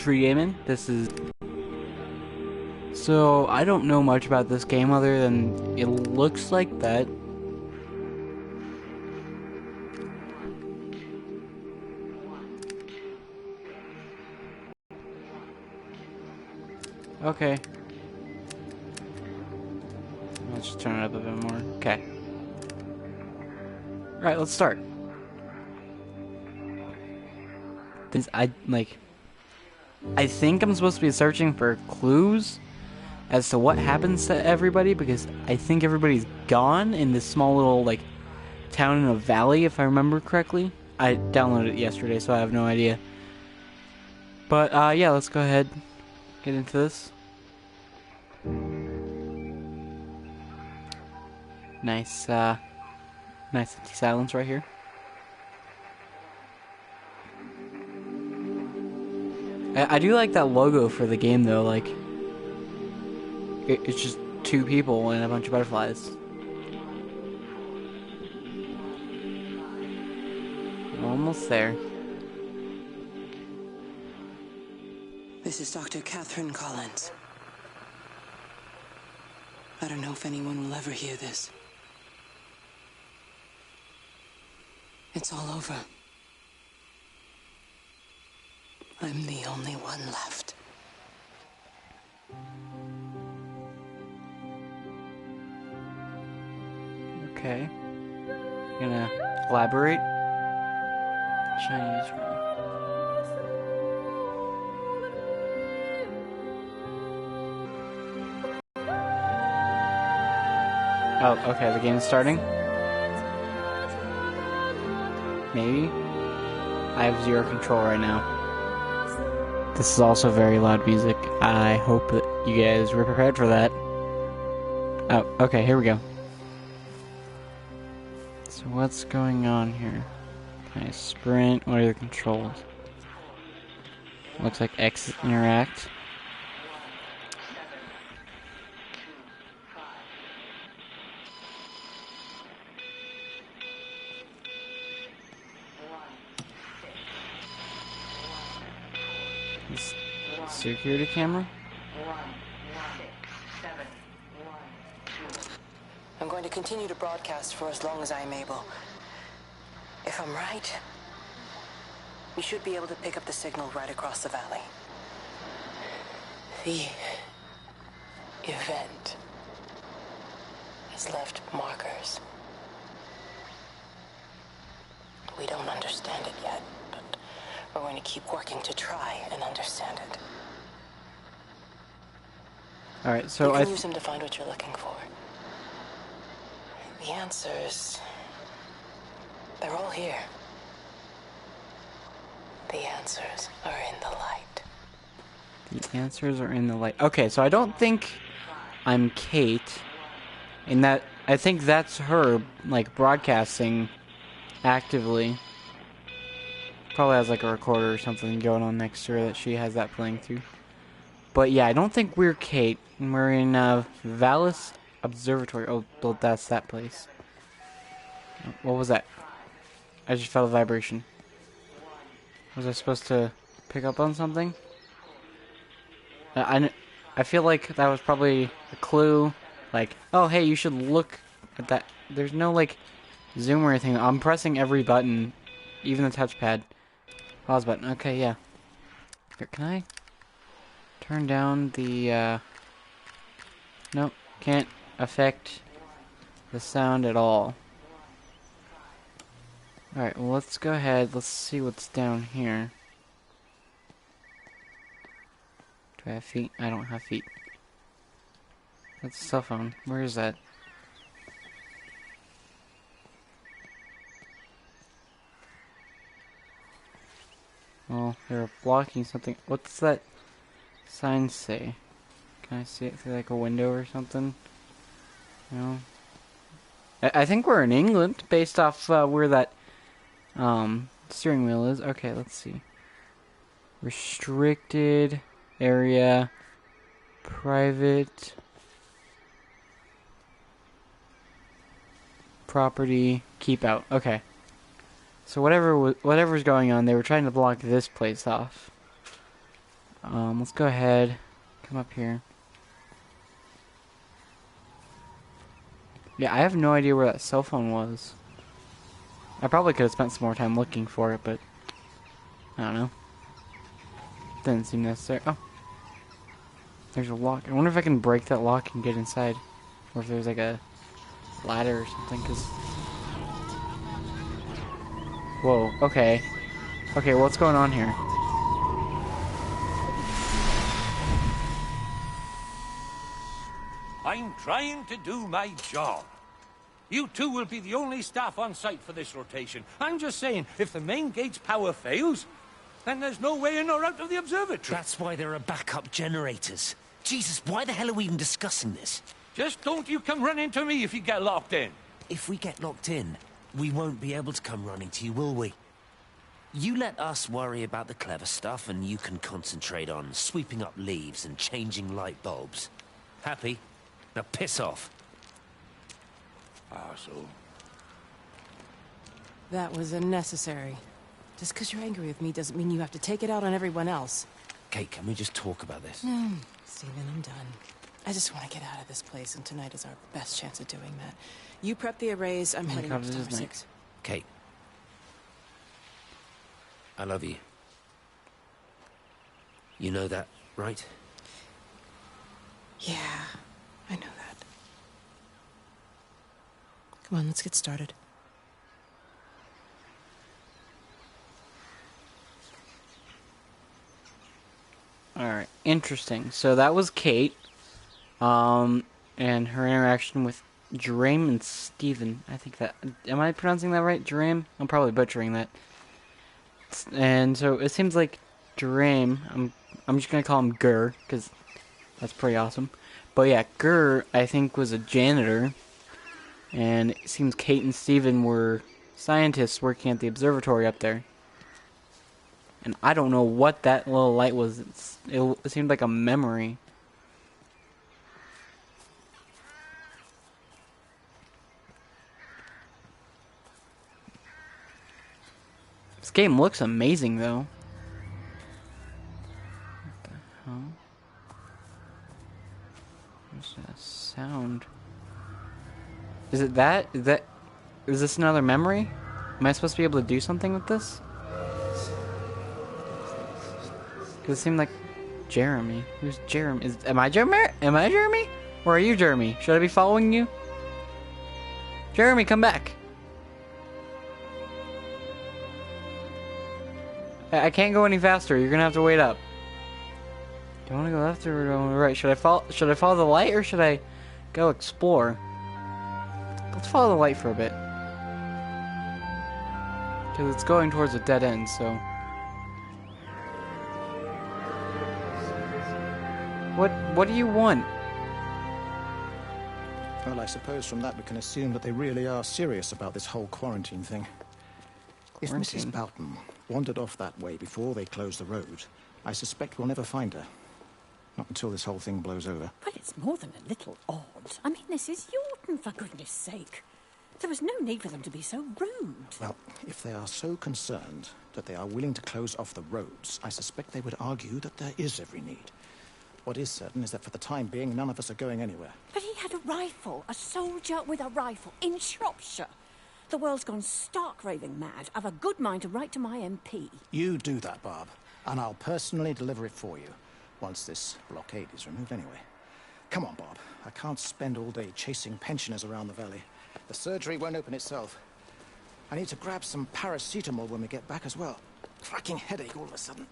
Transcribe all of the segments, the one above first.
Free gaming. This is so I don't know much about this game other than it looks like that. Okay. Let's just turn it up a bit more. Okay. Alright, let's start. I think I'm supposed to be searching for clues as to what happens to everybody because I think everybody's gone in this small little town in a valley, if I remember correctly. I downloaded it yesterday, so I have no idea. But yeah, let's go ahead, get into this. Nice empty silence right here. I do like that logo for the game though, it's just two people and a bunch of butterflies. Almost there. This is Dr. Catherine Collins. I don't know if anyone will ever hear this. It's all over. I'm the only one left. Okay. Gonna elaborate. Chinese room. Oh, okay, the game's starting. Maybe? I have zero control right now. This is also very loud music. I hope that you guys were prepared for that. Oh, okay, here we go. So what's going on here? Can I sprint? What are the controls? Looks like X interact. Security camera? I'm going to continue to broadcast for as long as I'm able. If I'm right, we should be able to pick up the signal right across the valley. The event has left markers. We don't understand it yet, but we're going to keep working to try and understand it. Alright, so you can use them to find what you're looking for. The answers, they're all here. The answers are in the light. The answers are in the light. Okay, so I don't think I'm Kate. In that, I think that's her, broadcasting actively. Probably has, a recorder or something going on next to her that she has that playing through. But yeah, I don't think we're Kate. We're in, Vallis Observatory. Oh, well, that's that place. What was that? I just felt a vibration. Was I supposed to pick up on something? I feel like that was probably a clue. Oh, hey, you should look at that. There's no, zoom or anything. I'm pressing every button, even the touchpad. Pause button. Okay, yeah. Here, can I turn down the, Nope, can't affect the sound at all. Alright, well, let's go ahead. Let's see what's down here. Do I have feet? I don't have feet. That's a cell phone. Where is that? Well, they're blocking something. What's that sign say? Can I see it through a window or something? No. I think we're in England based off where that steering wheel is. Okay, let's see. Restricted area, private property, keep out. Okay. So whatever's going on, they were trying to block this place off. Let's go ahead. Come up here. Yeah, I have no idea where that cell phone was. I probably could have spent some more time looking for it, but I don't know. Didn't seem necessary. Oh, there's a lock. I wonder if I can break that lock and get inside. Or if there's like a ladder or something, cause... Whoa, okay. Okay, what's going on here? I'm trying to do my job. You two will be the only staff on site for this rotation. I'm just saying, if the main gate's power fails, then there's no way in or out of the observatory. That's why there are backup generators. Jesus, why the hell are we even discussing this? Just don't you come running to me if you get locked in. If we get locked in, we won't be able to come running to you, will we? You let us worry about the clever stuff, and you can concentrate on sweeping up leaves and changing light bulbs. Happy? Now piss off. Arsehole. That was unnecessary. Just because you're angry with me doesn't mean you have to take it out on everyone else. Kate, can we just talk about this? No, Steven, I'm done. I just want to get out of this place, and tonight is our best chance of doing that. You prep the arrays, I'm heading up to Tower 6. Kate. I love you. You know that, right? Yeah, I know that. Come on, let's get started. Alright, interesting. So that was Kate. And her interaction with Jerame and Steven. I think that... Am I pronouncing that right? Jerame? I'm probably butchering that. And so it seems like Jerame... I'm just gonna call him Gur, because that's pretty awesome. But yeah, Gur, I think, was a janitor. And it seems Kate and Steven were scientists working at the observatory up there. And I don't know what that little light was. It seemed like a memory. This game looks amazing, though. What the hell? What's that sound? Is it that? Is this another memory? Am I supposed to be able to do something with this? Because it seemed like Jeremy. Who's Jeremy? Am I Jeremy? Am I Jeremy? Or are you Jeremy? Should I be following you? Jeremy, come back. I can't go any faster. You're gonna have to wait up. Do I want to go left or go right? Should I follow the light or should I go explore? Let's follow the light for a bit. Because it's going towards a dead end, so... What do you want? Well, I suppose from that we can assume that they really are serious about this whole quarantine thing. If Mrs. Boughton wandered off that way before they closed the road, I suspect we'll never find her. Not until this whole thing blows over. Well, it's more than a little odd. I mean, this is Yorton, for goodness sake. There was no need for them to be so rude. Well, if they are so concerned that they are willing to close off the roads, I suspect they would argue that there is every need. What is certain is that for the time being, none of us are going anywhere. But he had a rifle, a soldier with a rifle, in Shropshire. The world's gone stark raving mad. I've a good mind to write to my MP. You do that, Barb, and I'll personally deliver it for you, once this blockade is removed anyway. Come on, Bob. I can't spend all day chasing pensioners around the valley. The surgery won't open itself. I need to grab some paracetamol when we get back as well. Cracking headache all of a sudden.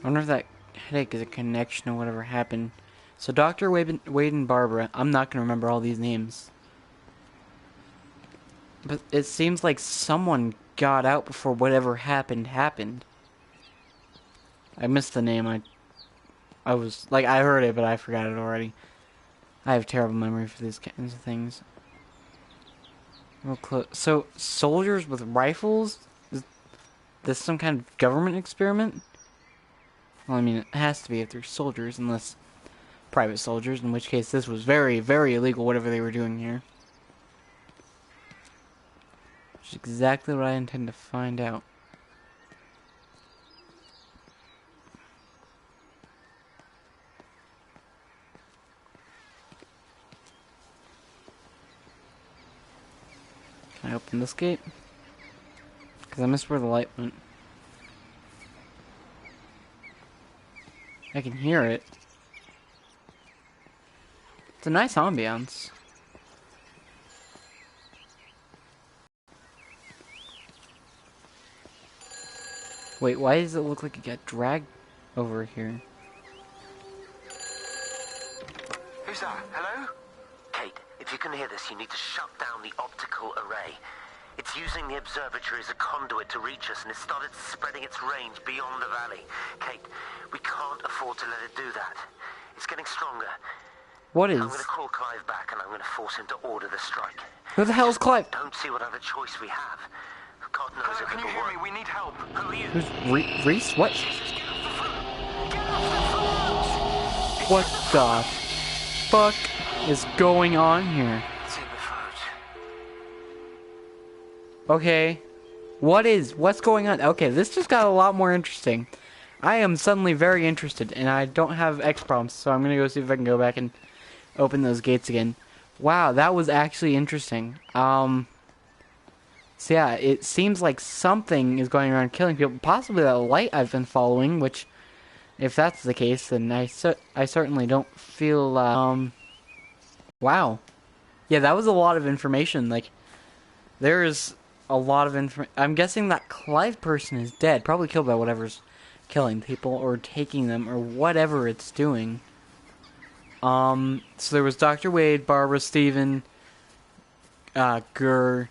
I wonder if that headache is a connection to whatever happened. So Dr. Wade and Barbara, I'm not going to remember all these names. But it seems like someone got out before whatever happened. I missed the name. I was, like, I heard it, but I forgot it already. I have terrible memory for these kinds of things. Real close. So, soldiers with rifles? Is this some kind of government experiment? Well, I mean, it has to be if they're soldiers, unless private soldiers, in which case this was very, very illegal, whatever they were doing here. Which is exactly what I intend to find out. Can I open this gate? Because I missed where the light went. I can hear it. It's a nice ambiance. Wait, why does it look like it got dragged over here? Who's that? Hello? Kate, if you can hear this, you need to shut down the optical array. It's using the observatory as a conduit to reach us, and it's started spreading its range beyond the valley. Kate, we can't afford to let it do that. It's getting stronger. What is? I'm going to call Clive back, and I'm going to force him to order the strike. Who the hell's Clive? Don't see what other choice we have. God knows if it'll work. We need help. Who are you? Who's Reese? What? Jesus, get off the phone! Get off the phone! What the fuck is going on here? It's in the phone. Okay. What's going on? Okay, this just got a lot more interesting. I am suddenly very interested, and I don't have X problems, so I'm gonna go see if I can go back and open those gates again. Wow, that was actually interesting. So yeah, it seems like something is going around killing people. Possibly that light I've been following, which, if that's the case, then I certainly don't feel, wow. Yeah, that was a lot of information. Like, there's a lot of information. I'm guessing that Clive person is dead. Probably killed by whatever's killing people, or taking them, or whatever it's doing. So there was Dr. Wade, Barbara, Steven, Gurr,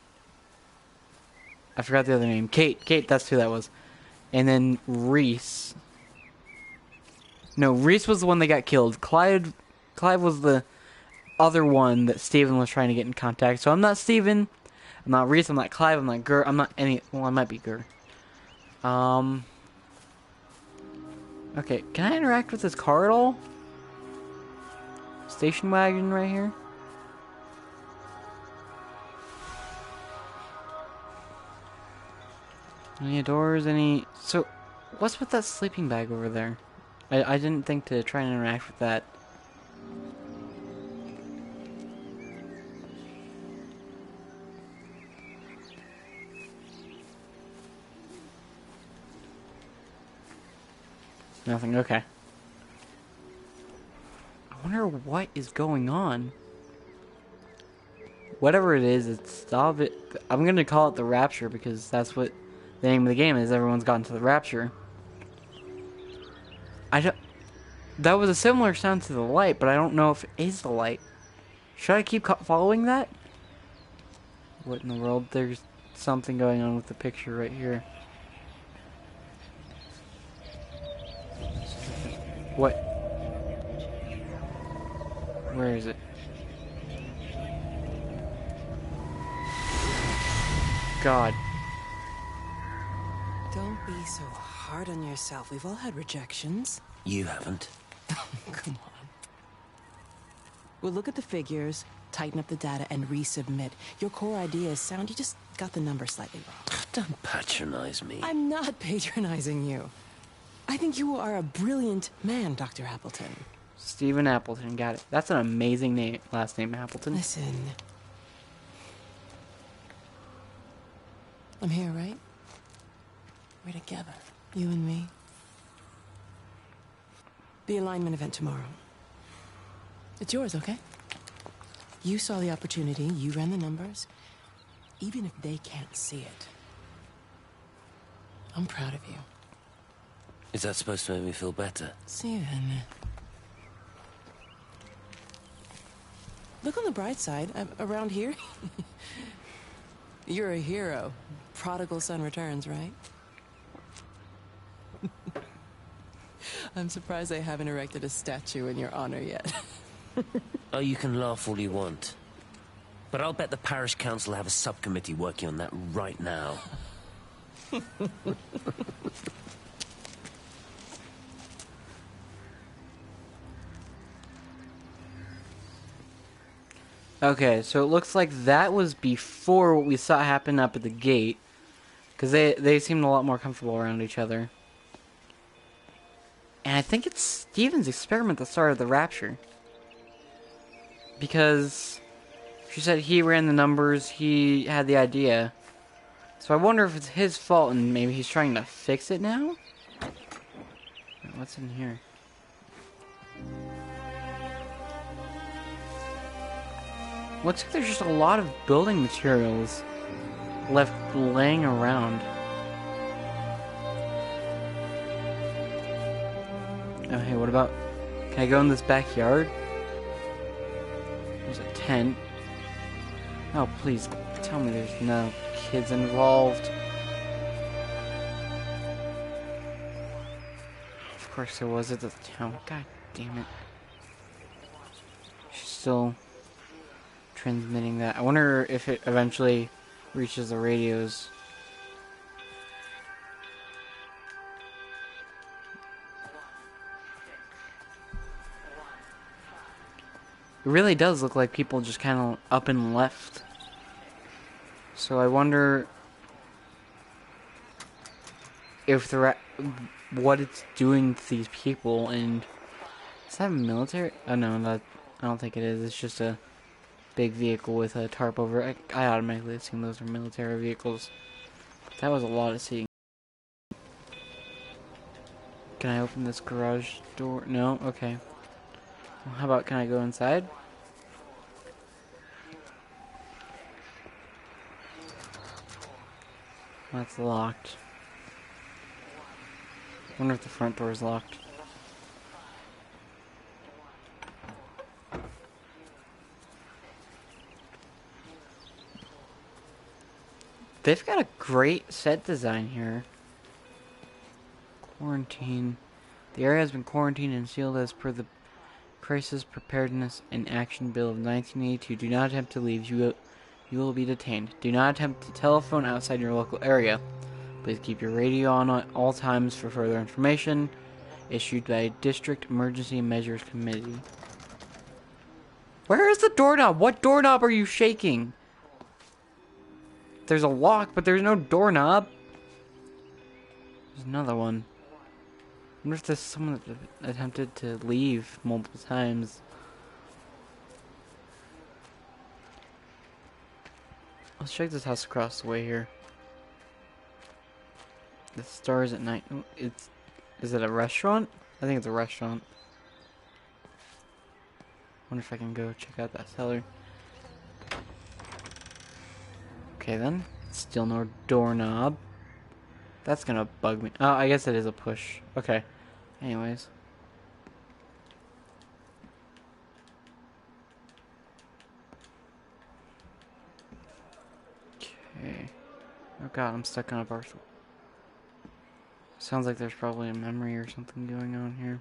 I forgot the other name. Kate, that's who that was. And then Reese. No, Reese was the one that got killed. Clive was the other one that Steven was trying to get in contact. So I'm not Steven. I'm not Reese. I'm not Clive. I'm not Gurr. I'm not any... Well, I might be Gurr. Okay, can I interact with this car at all? Station wagon right here? Any doors, any... So, what's with that sleeping bag over there? I didn't think to try and interact with that. Nothing, okay. I wonder what is going on. Whatever it is, I'm gonna call it the Rapture because that's what the name of the game is. Everyone's gotten to the Rapture. That was a similar sound to the light, but I don't know if it is the light. Should I keep following that? What in the world? There's something going on with the picture right here. What? Where is it? God. Don't be so hard on yourself. We've all had rejections. You haven't. Come on. We'll look at the figures, tighten up the data, and resubmit. Your core idea is sound. You just got the number slightly wrong. Don't patronize me. I'm not patronizing you. I think you are a brilliant man, Dr. Appleton. Stephen Appleton, got it. That's an amazing name, last name, Appleton. Listen. I'm here, right? We're together. You and me. The alignment event tomorrow. It's yours, okay? You saw the opportunity, you ran the numbers. Even if they can't see it, I'm proud of you. Is that supposed to make me feel better? Steven. Look on the bright side. Around here, you're a hero. Prodigal son returns, right? I'm surprised they haven't erected a statue in your honor yet. Oh, you can laugh all you want. But I'll bet the parish council have a subcommittee working on that right now. Okay, so it looks like that was before what we saw happen up at the gate. Because they seemed a lot more comfortable around each other. And I think it's Steven's experiment that started the Rapture. Because She said he ran the numbers, he had the idea. So I wonder if it's his fault and maybe he's trying to fix it now? What's in here? Looks like there's just a lot of building materials left laying around. Oh, hey, what about... Can I go in this backyard? There's a tent. Oh, please, tell me there's no kids involved. Of course there was at the town. God damn it. She's still transmitting that. I wonder if it eventually reaches the radios. It really does look like people just kind of up and left. So I wonder if what it's doing to these people. And is that military? Oh no, I don't think it is. It's just a big vehicle with a tarp over it. I automatically assume those are military vehicles. That was a lot of seeing. Can I open this garage door? No? Okay. Well, how about, can I go inside? That's locked. Wonder if the front door is locked. They've got a great set design here. Quarantine. The area has been quarantined and sealed as per the Crisis Preparedness and Action Bill of 1982. Do not attempt to leave. You will be detained. Do not attempt to telephone outside your local area. Please keep your radio on at all times for further information. Issued by District Emergency Measures Committee. Where is the doorknob? What doorknob are you shaking? There's a lock, but there's no doorknob. There's another one. I wonder if there's someone that attempted to leave multiple times. Let's check this house across the way here. The stars at night. Is it a restaurant? I think it's a restaurant. Wonder if I can go check out that cellar. Okay then. Still no doorknob. That's gonna bug me. Oh, I guess it is a push. Okay. Anyways. Okay. Oh god, I'm stuck on a parcel. Sounds like there's probably a memory or something going on here.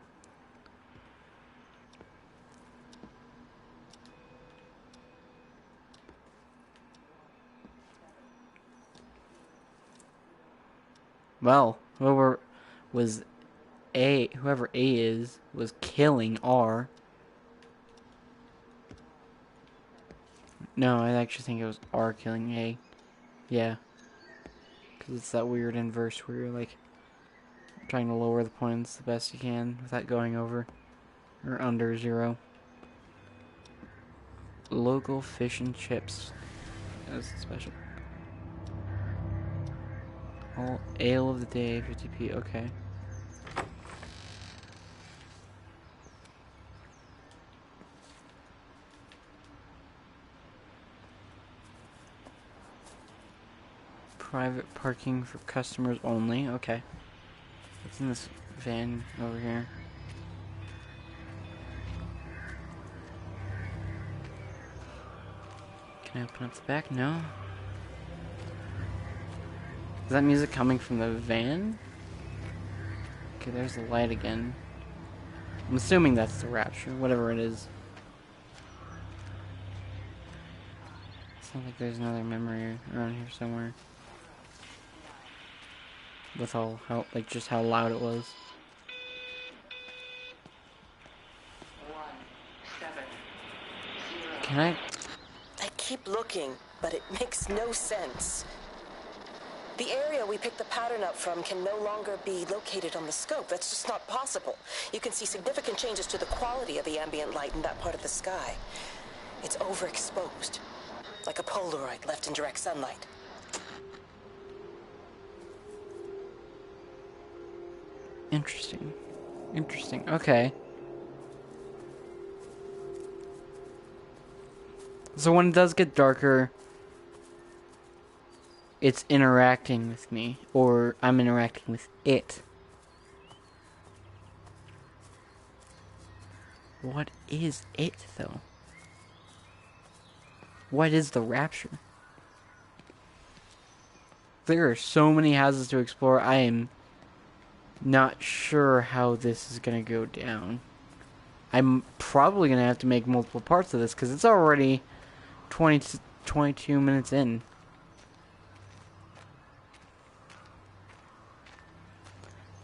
Well, whoever A is was killing R. No, I actually think it was R killing A. Yeah. Because it's that weird inverse where you're like trying to lower the points the best you can without going over or under 0. Local fish and chips. That's special. All ale of the day, 50p. Okay. Private parking for customers only. Okay. What's in this van over here? Can I open up the back? No. Is that music coming from the van? Okay, there's the light again. I'm assuming that's the Rapture, whatever it is. Sounds like there's another memory around here somewhere. With all how, like, just how loud it was. Can I keep looking, but it makes no sense. The area we picked the pattern up from can no longer be located on the scope. That's just not possible. You can see significant changes to the quality of the ambient light in that part of the sky. It's overexposed. like a Polaroid left in direct sunlight. Interesting. Interesting. Okay. So when it does get darker, it's interacting with me, or I'm interacting with it. What is it, though? What is the Rapture? There are so many houses to explore. I am not sure how this is going to go down. I'm probably going to have to make multiple parts of this because it's already 22 minutes in.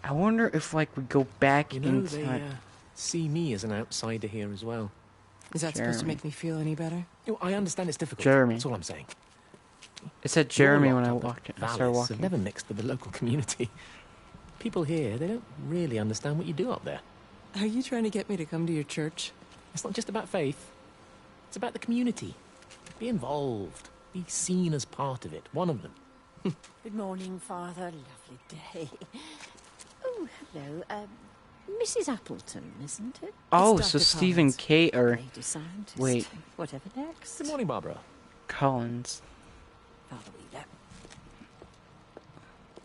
I wonder if, like, we go back in they time. see me as an outsider here as well. Is that supposed to Jeremy. make me feel any better? I understand it's difficult. Jeremy. That's all I'm saying. It said Jeremy You're when I locked up walked in. at I started Vallis, walking. have never mixed with the local community. People here, they don't really understand what you do up there. Are you trying to get me to come to your church? It's not just about faith. It's about the community. Be involved. Be seen as part of it. One of them. Good morning, Father. Lovely day. Oh, hello. Mrs. Appleton, isn't it? Oh, It's so Dr. Stephen Collins, K. or lady scientist. wait. Whatever next. Good morning, Barbara. Collins. Father Wheeler.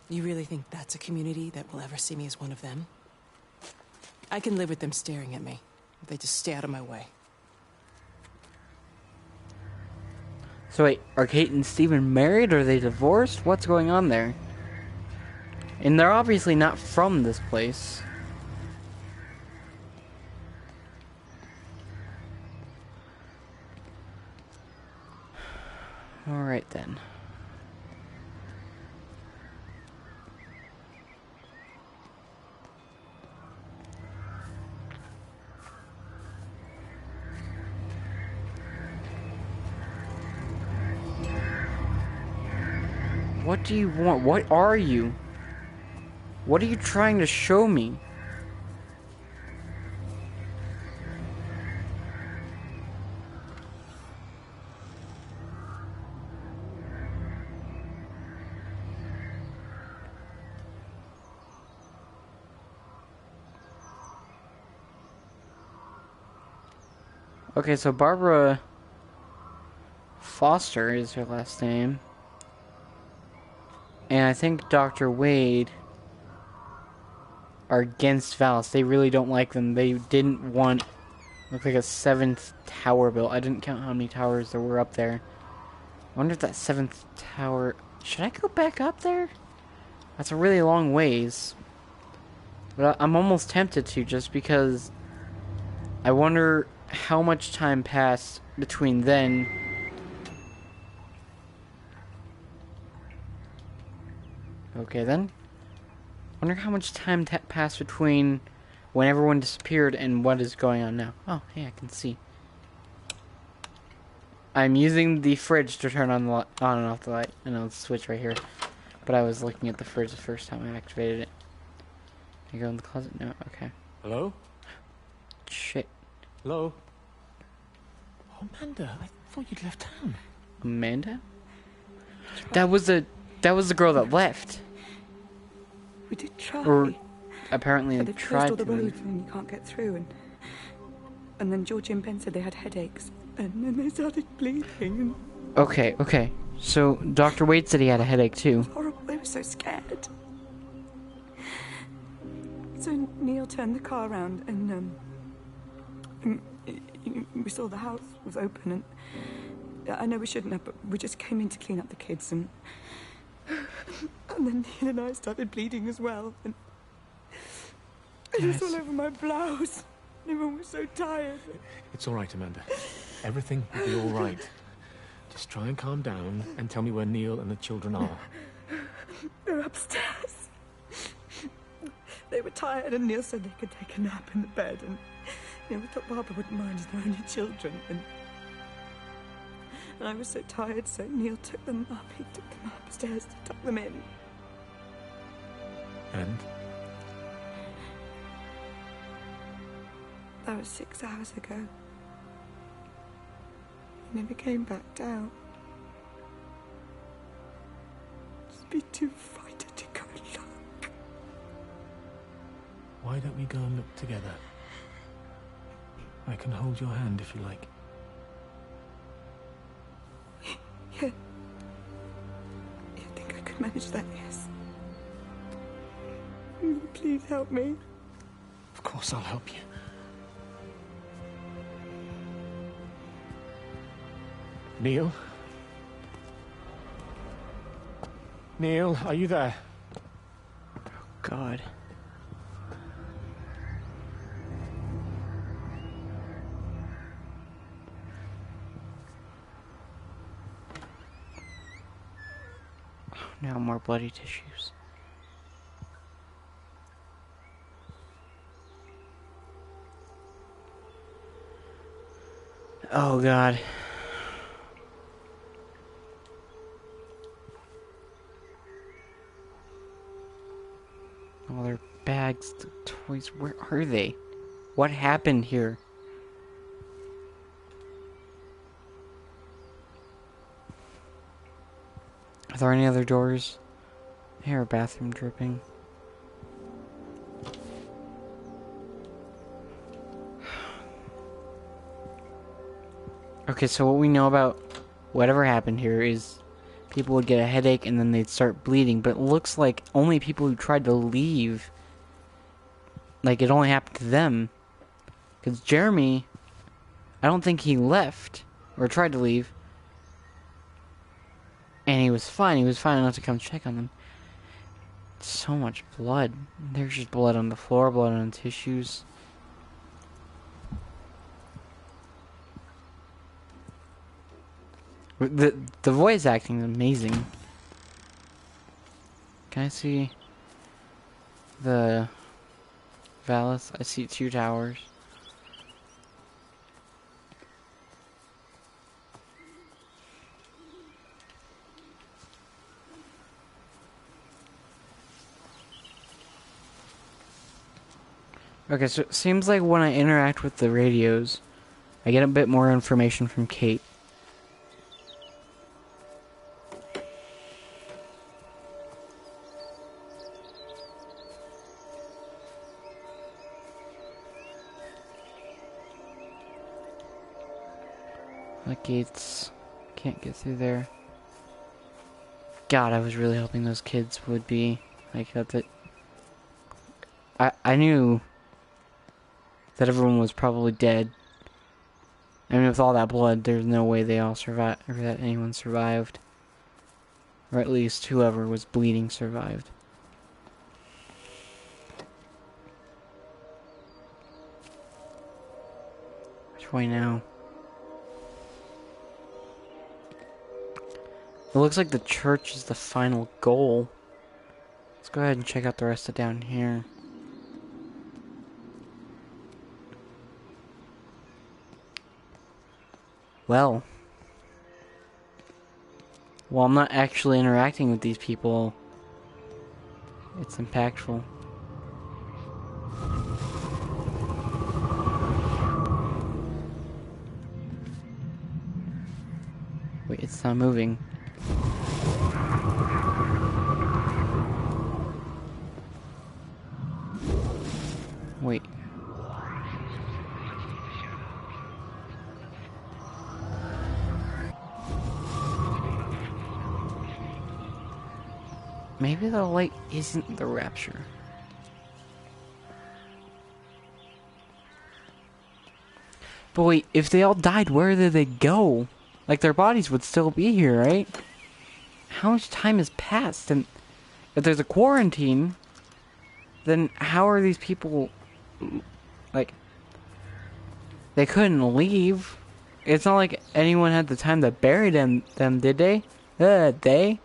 You really think that's a community that will ever see me as one of them? I can live with them staring at me. If they just stay out of my way. So wait, are Kate and Stephen married or are they divorced? What's going on there? And they're obviously not from this place. Alright then. What do you want? What are you? What are you trying to show me? Okay, so Barbara Foster is her last name. And I think Dr. Wade are against Vallis. They really don't like them. They didn't want, look like a 7th tower built. I didn't count how many towers there were up there. I wonder if that 7th tower, should I go back up there? That's a really long ways. But I'm almost tempted to, just because I wonder how much time passed between then. Okay then. Wonder how much time passed between when everyone disappeared and what is going on now. Oh, hey, I can see. I'm using the fridge to turn on the on and off the light. I know it's a switch right here, but I was looking at the fridge the first time I activated it. Can I go in the closet? No. Okay. Hello? Shit. Hello? Oh, Amanda, I thought you'd left town. Amanda? That was the girl that left. We did try. Or apparently But they they've tried closed all to. the roads and you can't get through. And then Georgie and Ben said they had headaches. And then they started bleeding. Okay, okay. So Dr. Wade said he had a headache too. Horrible. They were so scared. So Neil turned the car around and we saw the house was open, and I know we shouldn't have, but we just came in to clean up the kids, and then Neil and I started bleeding as well, and it was all over my blouse. Everyone was so tired. It's all right, Amanda. Everything will be all right. Just try and calm down and tell me where Neil and the children are. They're upstairs. They were tired, and Neil said they could take a nap in the bed, and we thought Barbara wouldn't mind as they're only children, and I was so tired, so Neil took them up. He took them upstairs to tuck them in. And? That was 6 hours ago. He never came back down. be too frightened to go look. Why don't we go and look together? I can hold your hand if you like. Yeah. I think I could manage that, yes. Please help me. Of course I'll help you. Neil? Neil, are you there? God. Now more bloody tissues. Oh God. All their bags, the toys, where are they? What happened here? Are there any other doors? I hear a bathroom dripping. Okay, so what we know about whatever happened here is people would get a headache and then they'd start bleeding, but it looks like only people who tried to leave, like it only happened to them. Because Jeremy, I don't think he left or tried to leave. And he was fine. He was fine enough to come check on them. So much blood. There's just blood on the floor, blood on tissues. The voice acting is amazing. Can I see the Valis? I see 2 towers. Okay, so it seems like when I interact with the radios, I get a bit more information from Kate. The gates can't get through there. God, I was really hoping those kids would be like that. I knew that everyone was probably dead. I mean, with all that blood, there's no way they all survived, or that anyone survived. Or at least whoever was bleeding survived. Which way now? It looks like the church is the final goal. Let's go ahead and check out the rest of down here. Well, I'm not actually interacting with these people, it's impactful. Wait, it's not moving. Wait. Maybe the light isn't the Rapture. But wait, if they all died, where did they go? Like, their bodies would still be here, right? How much time has passed? And if there's a quarantine, then how are these people... Like, they couldn't leave. It's not like anyone had the time to bury them did they? They?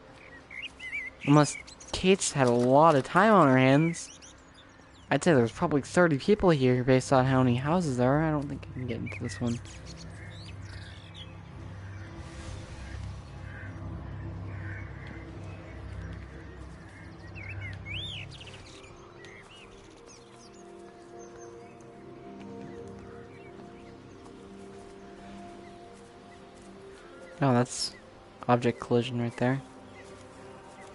Unless Kate's had a lot of time on her hands. I'd say there's probably 30 people here based on how many houses there are. I don't think I can get into this one. No, that's object collision right there.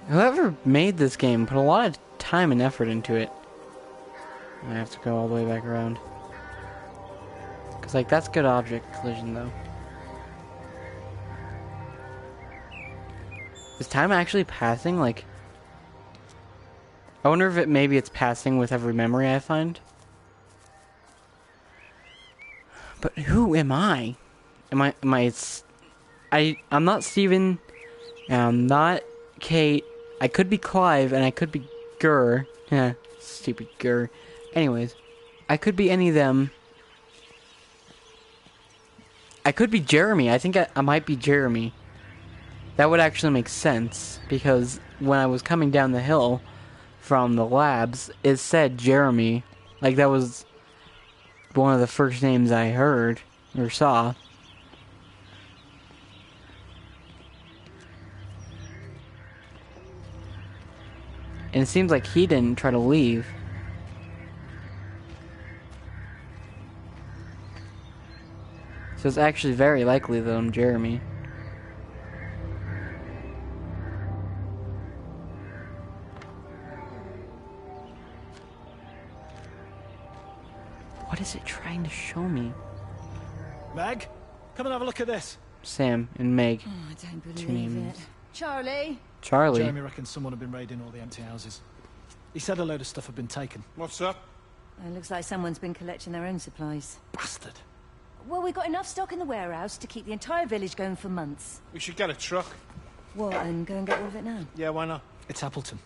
Whoever made this game put a lot of time and effort into it. I have to go all the way back around. Because, like, that's good object collision, though. Is time actually passing? Like, I wonder if maybe it's passing with every memory I find. But who am I? I'm not Steven, and I'm not Kate. I could be Clive, and I could be Gurr. Yeah, stupid Gurr. Anyways, I could be any of them. I could be Jeremy. I think I might be Jeremy. That would actually make sense, because when I was coming down the hill from the labs, it said Jeremy. Like, that was one of the first names I heard or saw. And it seems like he didn't try to leave. So it's actually very likely that I'm Jeremy. What is it trying to show me? Meg, come and have a look at this. Sam and Meg. Oh, I don't believe Two names. it. Charlie? Charlie. Jeremy reckons someone had been raiding all the empty houses. He said a load of stuff had been taken. What's up? It looks like someone's been collecting their own supplies. Bastard. Well, we've got enough stock in the warehouse to keep the entire village going for months. We should get a truck. What, and go and get all of it now? Yeah, why not? It's Appleton.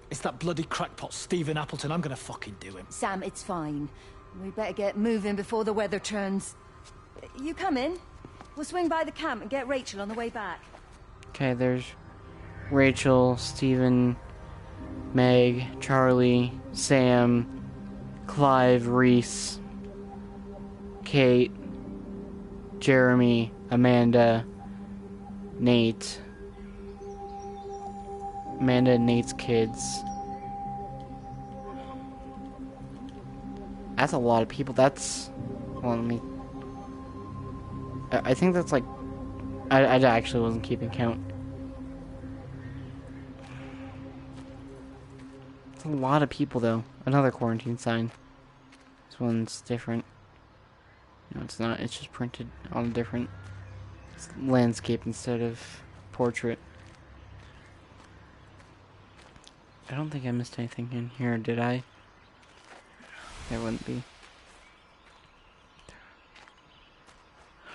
It's that bloody crackpot Stephen Appleton. I'm gonna fucking do him. Sam, it's fine. We better get moving before the weather turns. You come in. We'll swing by the camp and get Rachel on the way back. Okay, there's Rachel, Steven, Meg, Charlie, Sam, Clive, Reese, Kate, Jeremy, Amanda, Nate. Amanda and Nate's kids. That's a lot of people. That's... Well, let me... I think that's like... I actually wasn't keeping count. It's a lot of people, though. Another quarantine sign. This one's different. No, it's not. It's just printed on a different landscape instead of portrait. I don't think I missed anything in here, did I? There wouldn't be.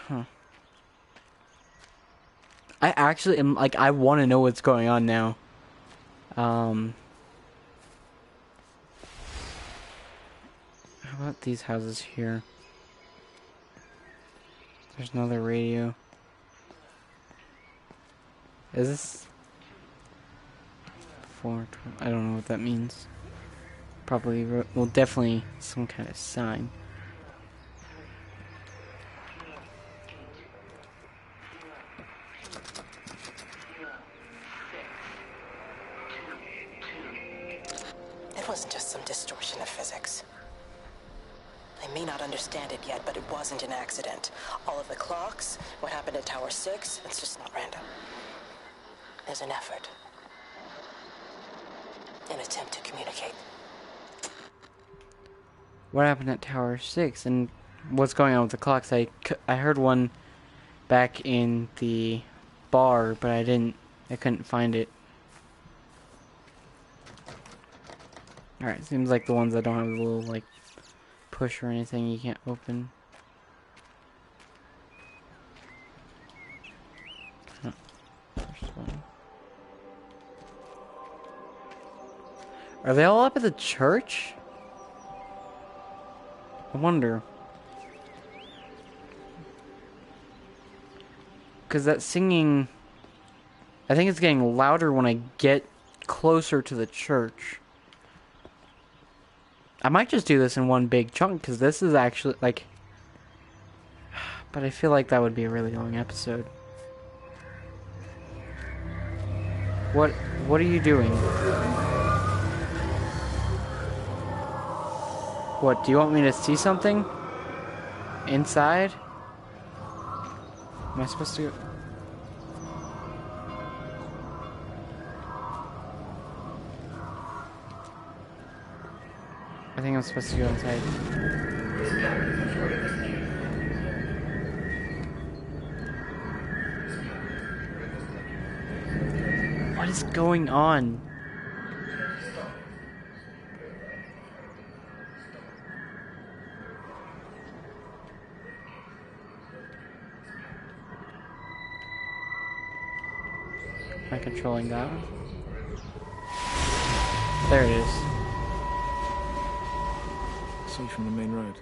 Huh. I actually am, like, I want to know what's going on now. How about these houses here? There's another radio. Is this... I don't know what that means. Probably, well, definitely some kind of sign. It wasn't just some distortion of physics. I may not understand it yet, but it wasn't an accident. All of the clocks, what happened at Tower 6, it's just not random. There's an effort. An attempt to communicate. What happened at Tower 6 and what's going on with the clocks? I heard one back in the bar, but I couldn't find it. Alright, seems like the ones that don't have a little, like, push or anything you can't open. Huh. First one. Are they all up at the church? I wonder. Because that singing... I think it's getting louder when I get closer to the church. I might just do this in one big chunk, because this is actually, like... But I feel like that would be a really long episode. What are you doing? What, do you want me to see something? Inside? Am I supposed to go? think I'm supposed to go inside. What is going on? Am I controlling that one? There it is. I saw you from the main road.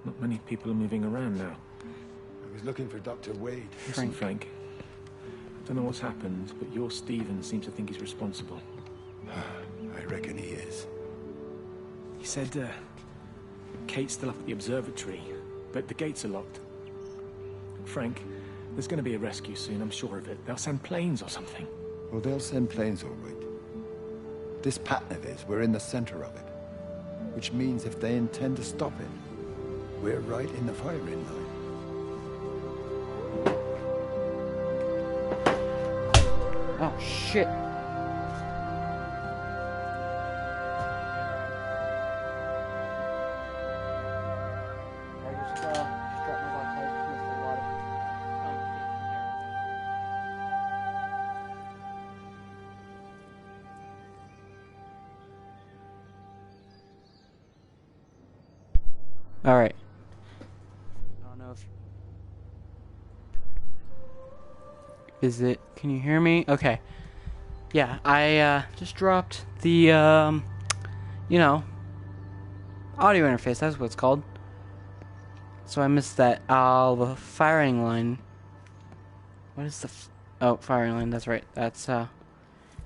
Not many people are moving around now. I was looking for Dr. Wade. Listen, Frank. I don't know what's happened, but your Stephen seems to think he's responsible. I reckon he is. He said, Kate's still up at the observatory, but the gates are locked. Frank, there's going to be a rescue soon, I'm sure of it. They'll send planes or something. Well, they'll send planes, all right. This pattern of his, we're in the center of it. Which means if they intend to stop it, we're right in the firing line. Oh, shit. All right. I don't know if... Is it... Can you hear me? Okay. Yeah, I just dropped the, you know, audio interface. That's what it's called. So I missed that. The firing line. What is the... Oh, firing line. That's right. That's,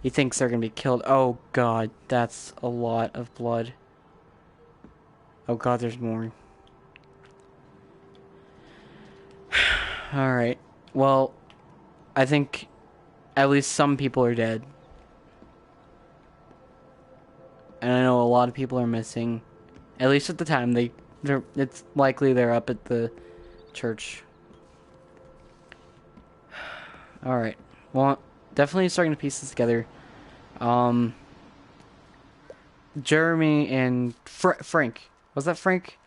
he thinks they're gonna be killed. Oh, God. That's a lot of blood. Oh, God, there's more. Alright. Well, I think at least some people are dead. And I know a lot of people are missing. At least at the time, it's likely they're up at the church. Alright. Well, definitely starting to piece this together. Jeremy and Frank. Was that Frank?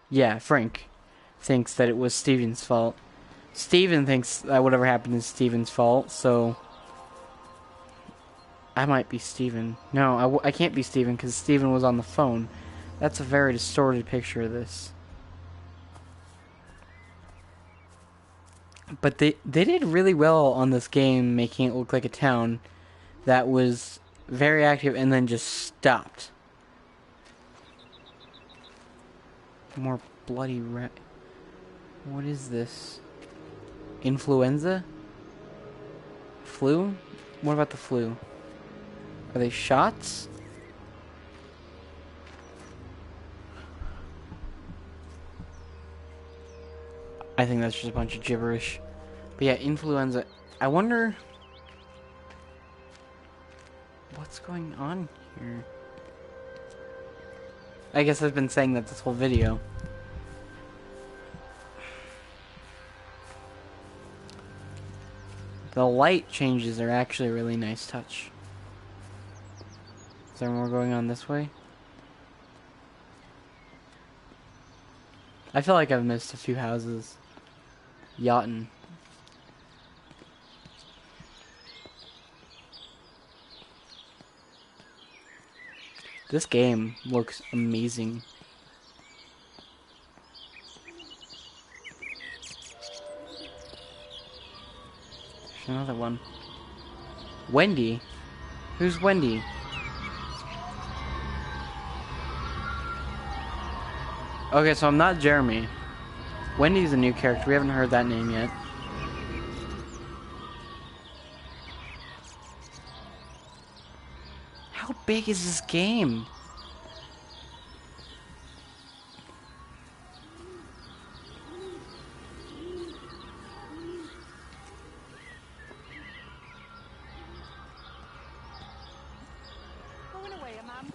Yeah, Frank thinks that it was Steven's fault. Steven thinks that whatever happened is Steven's fault, so... I might be Steven. No, I can't be Steven because Steven was on the phone. That's a very distorted picture of this. But they did really well on this game, making it look like a town that was very active and then just stopped. More bloody rat. What is this? Influenza? Flu? What about the flu? Are they shots? I think that's just a bunch of gibberish. But yeah, influenza. I wonder... what's going on here? I guess I've been saying that this whole video. The light changes are actually a really nice touch. Is there more going on this way? I feel like I've missed a few houses. Yachtin. This game looks amazing. There's another one. Wendy? Who's Wendy? Okay, so I'm not Jeremy. Wendy's a new character. We haven't heard that name yet. How big is this game? Going away, Amanda?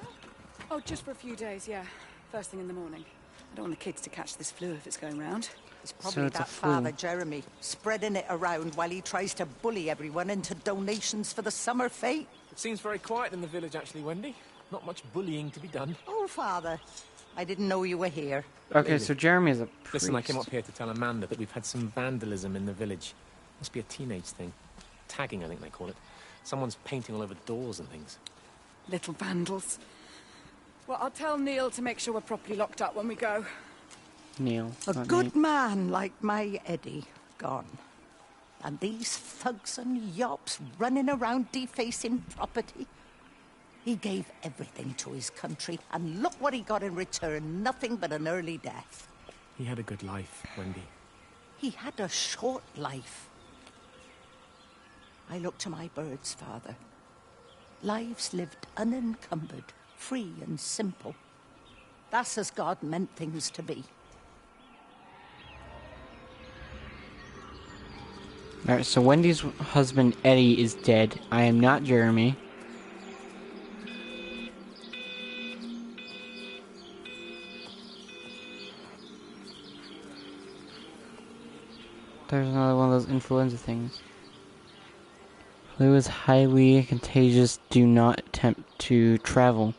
Oh, just for a few days, yeah. First thing in the morning. I don't want the kids to catch this flu if it's going round. It's probably it's a that flu. father, Jeremy, spreading it around while he tries to bully everyone into donations for the summer fete. It seems very quiet in the village, actually, Wendy. Not much bullying to be done. Oh, Father, I didn't know you were here. Okay, so Jeremy is a priest. Listen, I came up here to tell Amanda that we've had some vandalism in the village. Must be a teenage thing. Tagging, I think they call it. Someone's painting all over doors and things. Little vandals. Well, I'll tell Neil to make sure we're properly locked up when we go. Neil. A not good Nate. man like my Eddie gone. And these thugs and yops running around defacing property. He gave everything to his country, and look what he got in return. Nothing but an early death. He had a good life, Wendy. He had a short life. I look to my birds, Father. Lives lived unencumbered, free and simple. That's as God meant things to be. Alright, so Wendy's husband Eddie is dead. I am not Jeremy. There's another one of those influenza things. Flu is highly contagious. Do not attempt to travel.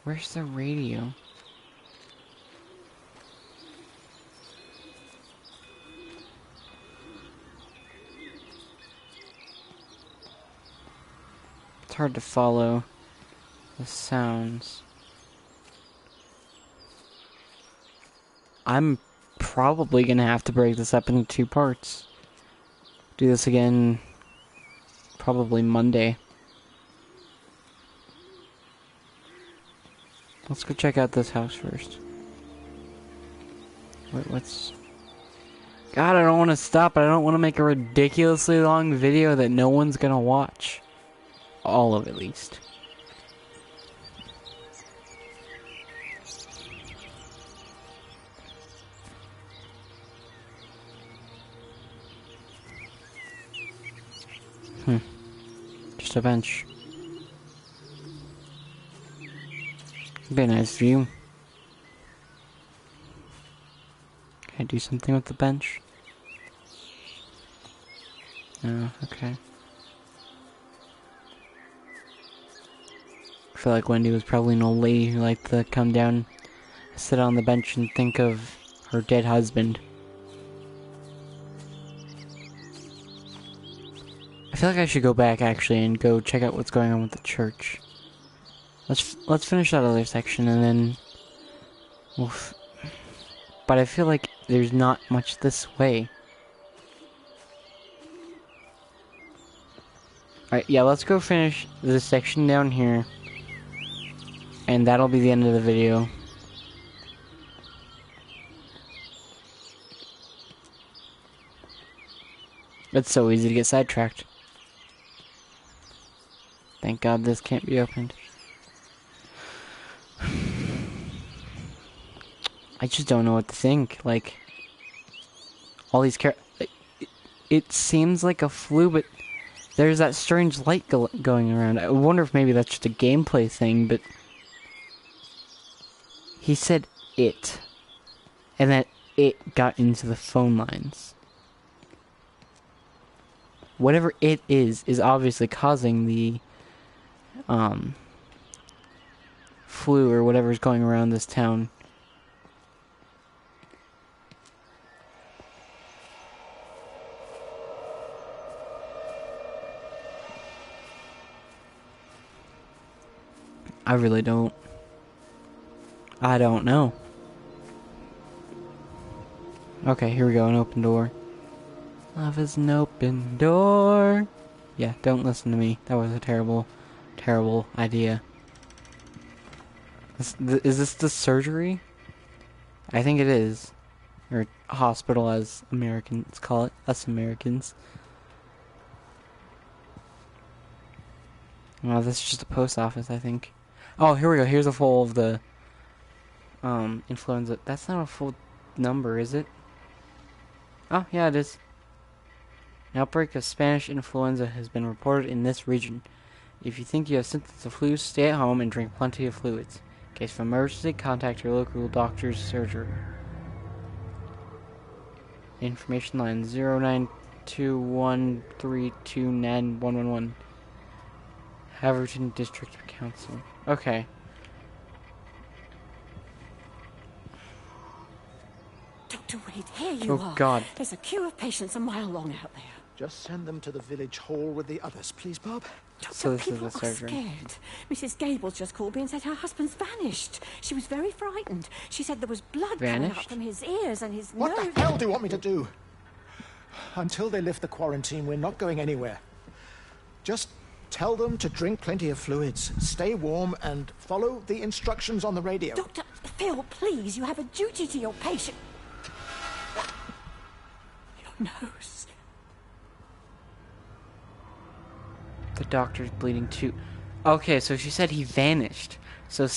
Where's the radio? It's hard to follow the sounds. I'm probably gonna have to break this up into 2 parts. Do this again probably Monday. Let's go check out this house first. Wait, what's... God, I don't want to stop, but I don't want to make a ridiculously long video that no one's gonna watch. All of it, at least. Just a bench. Be a nice view. Can I do something with the bench? No, okay. I feel like Wendy was probably an old lady who liked to come down, sit on the bench and think of her dead husband. I feel like I should go back actually and go check out what's going on with the church. Let's finish that other section and then we'll but I feel like there's not much this way. Alright, yeah, let's go finish this section down here. And that'll be the end of the video. It's so easy to get sidetracked. Thank God this can't be opened. I just don't know what to think. Like, all these it seems like a flu, but there's that strange light going around. I wonder if maybe that's just a gameplay thing, but he said it, and then it got into the phone lines. Whatever it is obviously causing the flu or whatever's going around this town. I really don't. I don't know. Okay, here we go, an open door. Love is an open door. Yeah, don't listen to me. That was a terrible, terrible idea. Is this the surgery? I think it is. Or hospital, as Americans call it. Us Americans. Oh, this is just a post office, I think. Oh, here we go. Here's a full of the influenza. That's not a full number, is it? Oh, yeah, it is. An outbreak of Spanish influenza has been reported in this region. If you think you have symptoms of flu, stay at home and drink plenty of fluids. In case of emergency, contact your local doctor's surgery. Information line 0921329111. Haverton District Council. Okay. Dr. Wade, here you are. Oh, God. There's a queue of patients a mile long out there. Just send them to the village hall with the others, please, Bob. Doctor, So this is people the are surgery. scared. Mrs. Gables just called me and said her husband's vanished. She was very frightened. She said there was blood coming up Vanished? from his ears and his What nose. the hell do you want me to do? Until they lift the quarantine, we're not going anywhere. Just tell them to drink plenty of fluids, stay warm, and follow the instructions on the radio. Dr. Phil, please, you have a duty to your patient. Your nose. The doctor's bleeding too. Okay, so she said he vanished. So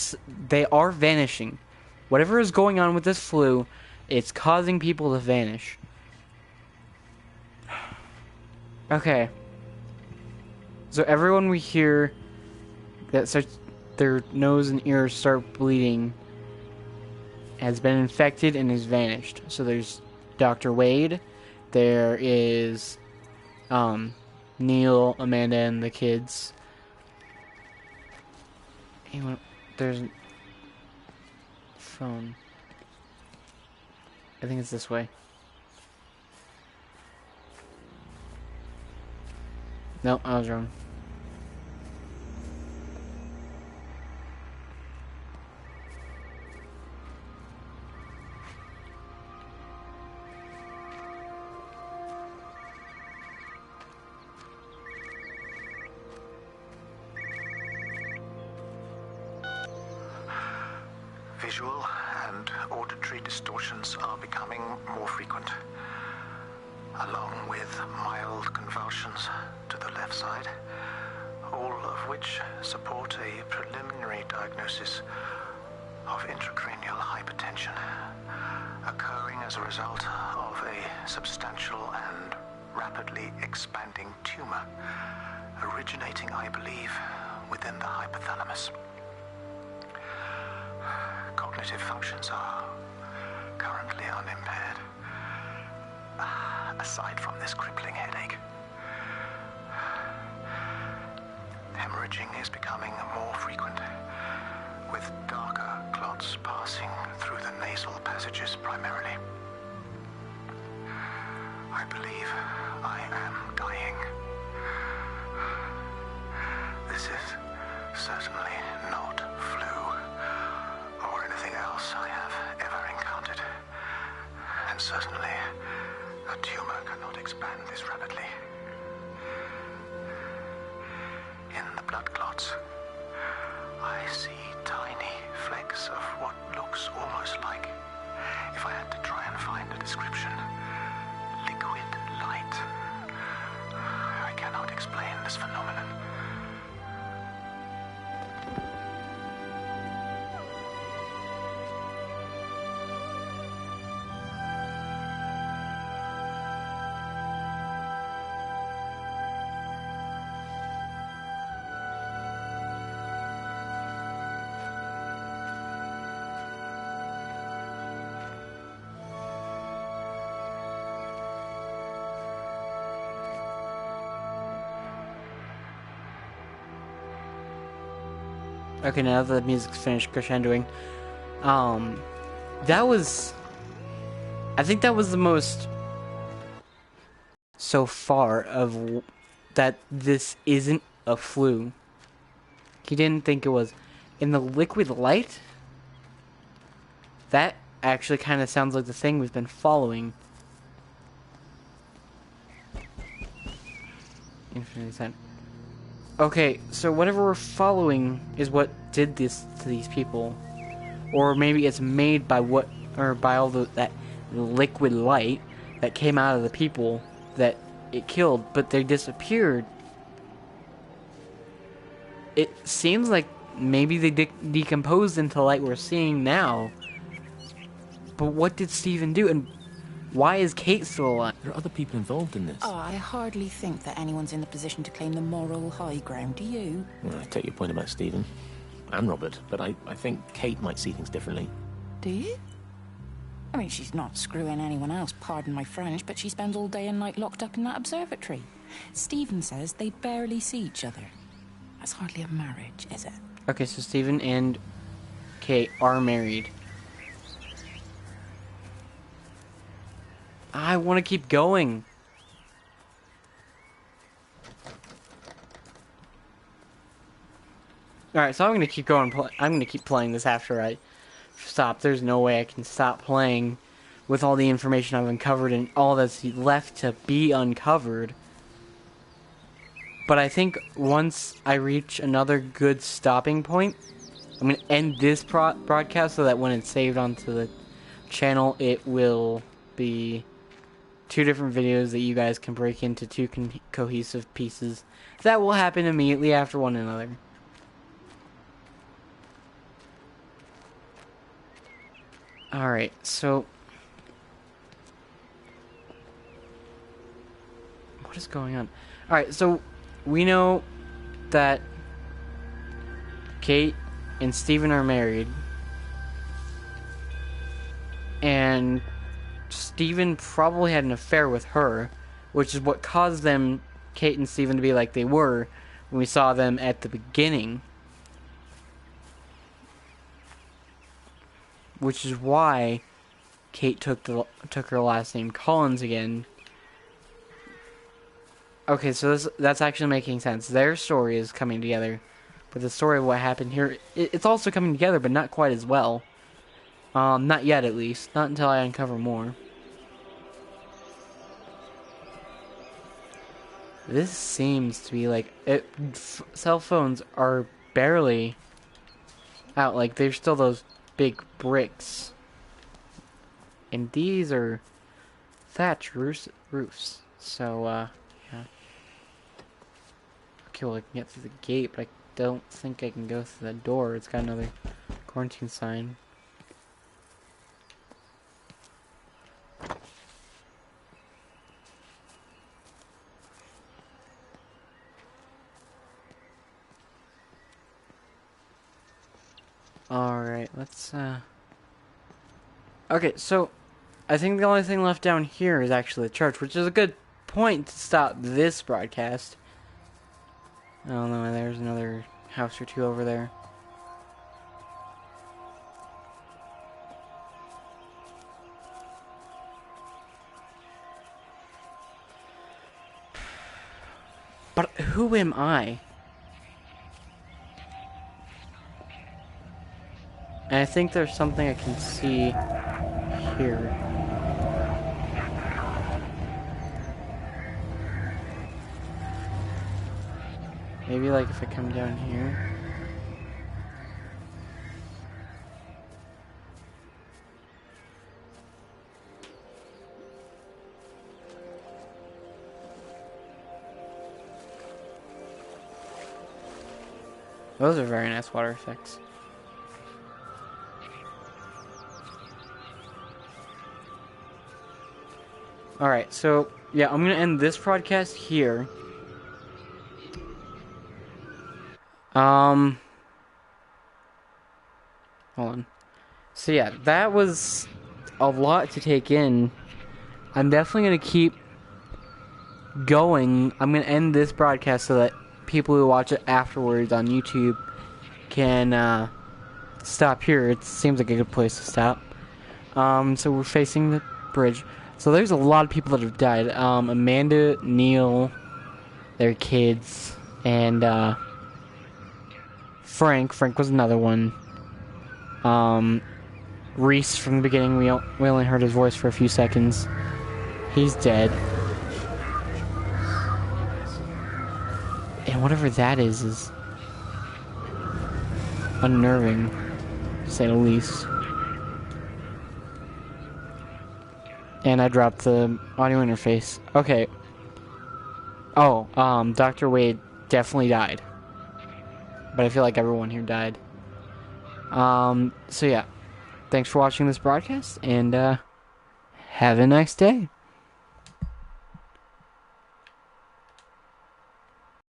they are vanishing. Whatever is going on with this flu, it's causing people to vanish. Okay. So everyone we hear that starts, their nose and ears start bleeding has been infected and has vanished. So there's Dr. Wade. There is Neil, Amanda, and the kids. Anyone? There's a phone. I think it's this way. No, I was wrong. Visual and auditory distortions are becoming more frequent, along with mild convulsions to the left side, all of which support a preliminary diagnosis of intracranial hypertension, occurring as a result of a substantial and rapidly expanding tumor, originating, I believe, within the hypothalamus. Cognitive functions are currently unimpaired, aside from this crippling headache. Hemorrhaging is becoming more frequent, with darker clots passing through the nasal passages primarily. I believe I am dying. This is certainly not flu or anything else I have ever encountered. And certainly, a tumor cannot expand this rapidly. In the blood clots, I see tiny flecks of what looks almost like, if I had to try and find a description, liquid light. I cannot explain this phenomenon. Okay, now that the music's finished crescendoing, that was, I think that was the most so far of that this isn't a flu. He didn't think it was. In the liquid light, that actually kind of sounds like the thing we've been following. Infinity Sign. Okay, so whatever we're following is what did this to these people. Or maybe it's made by what, or by all that liquid light that came out of the people that it killed, but they disappeared. It seems like maybe they decomposed into the light we're seeing now. But what did Stephen do, and why is Kate still alive? There are other people involved in this. Oh, I hardly think that anyone's in a position to claim the moral high ground, do you? Well, I take your point about Stephen and Robert, but I think Kate might see things differently. Do you? I mean, she's not screwing anyone else, pardon my French, but she spends all day and night locked up in that observatory. Stephen says they barely see each other. That's hardly a marriage, is it? Okay, so Stephen and Kate are married. I want to keep going. Alright, so I'm going to keep going. I'm going to keep playing this after I stop. There's no way I can stop playing with all the information I've uncovered and all that's left to be uncovered. But I think once I reach another good stopping point, I'm going to end this broadcast so that when it's saved onto the channel, it will be 2 different videos that you guys can break into 2 cohesive pieces. That will happen immediately after one another. Alright, so... what is going on? Alright, so we know that Kate and Stephen are married. And Stephen probably had an affair with her, which is what caused them, Kate and Stephen, to be like they were when we saw them at the beginning. Which is why Kate took her last name Collins again. Okay, so that's actually making sense. Their story is coming together, but the story of what happened here, it's also coming together, but not quite as well. Not yet, at least. Not until I uncover more. This seems to be like cell phones are barely out. Like, there's still those big bricks, and these are thatch roofs. So yeah. Okay, well, I can get through the gate, but I don't think I can go through the door. It's got another quarantine sign. Alright, let's, okay, so, I think the only thing left down here is actually the church, which is a good point to stop this broadcast. Oh no, there's another house or 2 over there. But who am I? And I think there's something I can see here. Maybe like if I come down here. Those are very nice water effects. Alright, so, yeah, I'm gonna end this broadcast here. Hold on. So, yeah, that was a lot to take in. I'm definitely gonna keep going. I'm gonna end this broadcast so that people who watch it afterwards on YouTube can, stop here. It seems like a good place to stop. So we're facing the bridge. So there's a lot of people that have died. Amanda, Neil, their kids, and Frank. Frank was another one. Reese from the beginning, we only heard his voice for a few seconds. He's dead. And whatever that is unnerving, to say the least. And I dropped the audio interface. Okay. Oh, Dr. Wade definitely died. But I feel like everyone here died. So yeah. Thanks for watching this broadcast, and have a nice day.